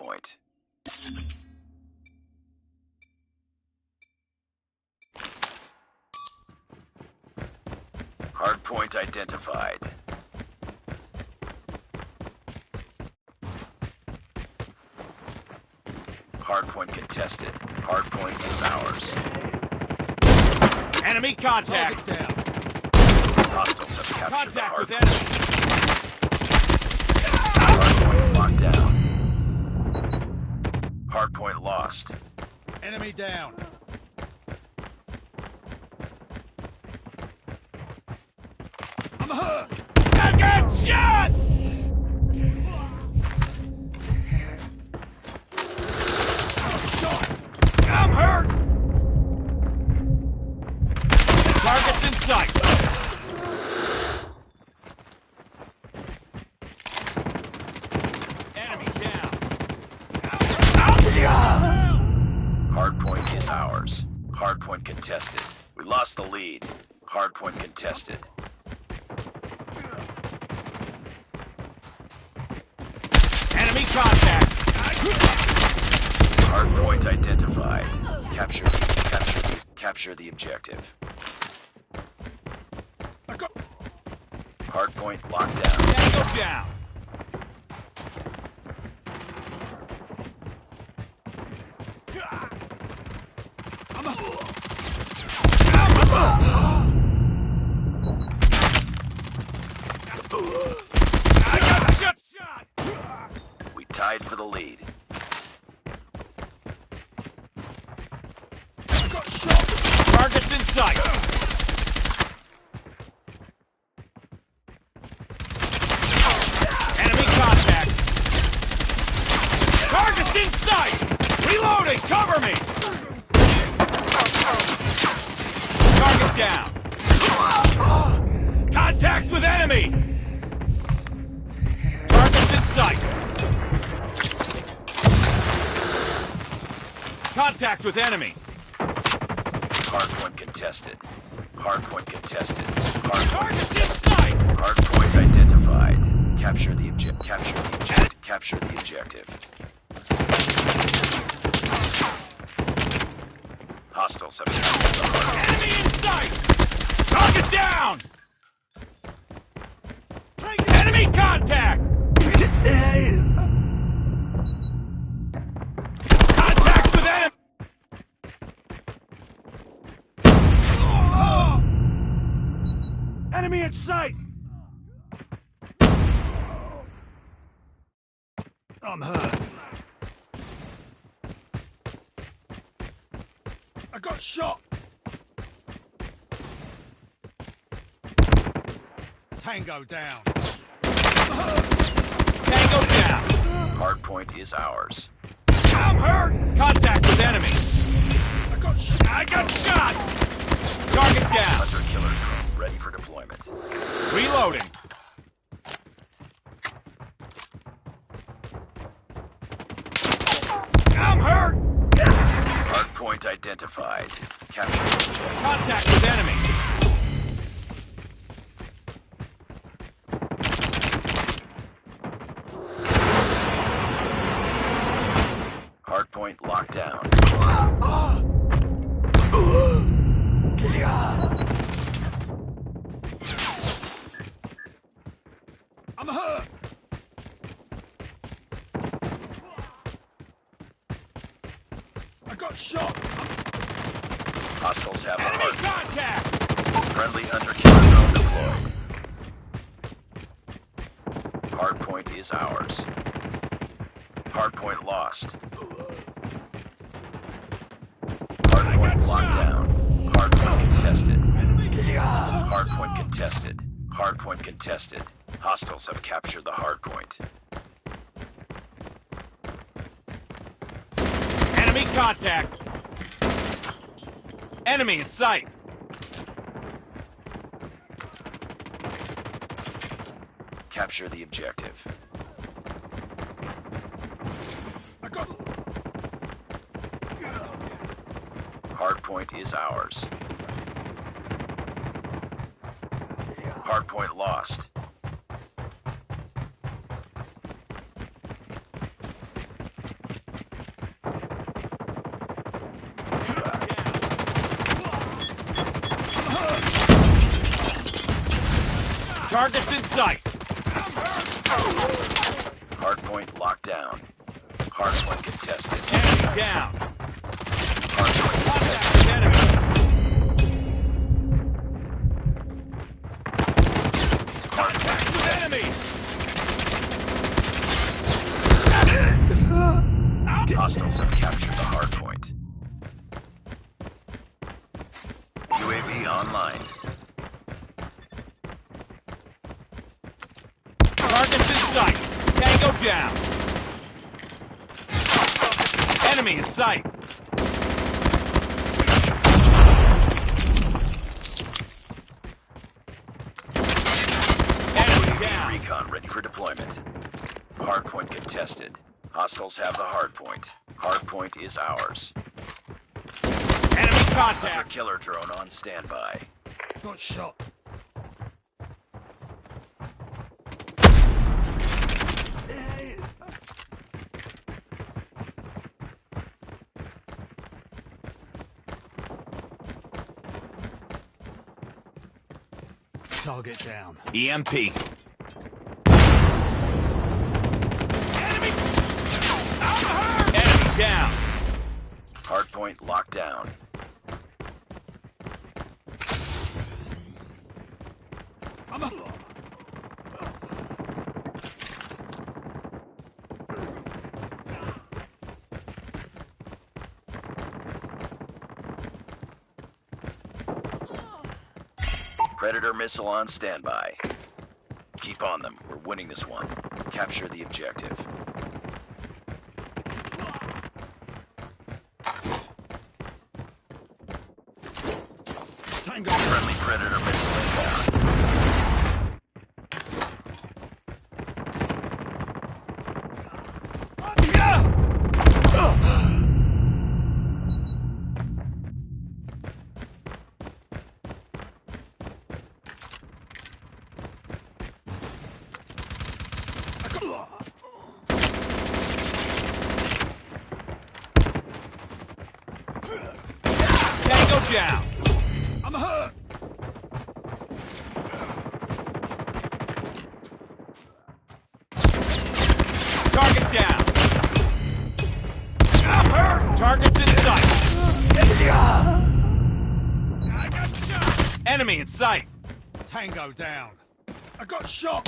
hardpoint. Hardpoint identified. Hardpoint contested. Hardpoint is ours. Enemy contact! Down. Hostiles have captured the Contact with hardpoint. enemy! Hardpoint locked down. Hardpoint lost. Enemy down. I'm hurt. I got shot! I'm hurt! Target's in sight! Enemy down! Hardpoint is ours. Hardpoint contested. We lost the lead. Hardpoint contested. Enemy contact! Hardpoint identified. Capture the objective. Hardpoint locked down. Tango down! I got shot! We tied for the lead. Target's in sight! Enemy contact! Target's in sight! Reloading! Cover me! Target down! Contact with enemy! Target's in sight! Contact with enemy! Hardpoint contested. Hardpoint contested. Target's in sight! Hardpoint identified. Capture the objective. Hostiles have captured the hardpoint. Enemy in sight! Target down! Enemy contact! Contact with enemy! Enemy in sight. I'm hurt. I got shot. Tango down. Tango down! Hardpoint is ours. I'm hurt! Contact with enemy! I got shot! Target down! Hunter killer drone ready for deployment. Reloading! I'm hurt! Hardpoint identified. Capture the objective. Contact with enemy! Hardpoint locked down. I'm hurt. I got shot. Hostiles have the Enemy hardpoint. contact! Friendly hunter killer drone deployed. Hardpoint is ours. Hardpoint lost. Hardpoint locked down. Hardpoint contested. Hardpoint contested. Hardpoint contested. Hostiles have captured the hardpoint. Enemy contact! Enemy in sight! Capture the objective. I got. Hardpoint is ours. Hardpoint lost. Target's in sight. Hardpoint locked down. Hardpoint contested. Enemy down. Hardpoint Contact with enemy. Contact with enemies. Hostiles have captured the hardpoint. UAV online. Target's in sight. Tango down. Enemy in sight. Enemy down. Recon ready for deployment. Hardpoint contested. Hostiles have the hardpoint. Hardpoint is ours. Enemy Hunter contact. killer drone on standby. Got shot. Target down. EMP. Enemy. Enemy down. Hardpoint locked down. I'm a... Predator missile on standby. Keep on them. We're winning this one. Capture the objective. Tango. Friendly Predator missile inbound. Tango down. I'm hurt. Target down. I'm hurt. Target's in sight. I got shot. Enemy in sight. Tango down. I got shot.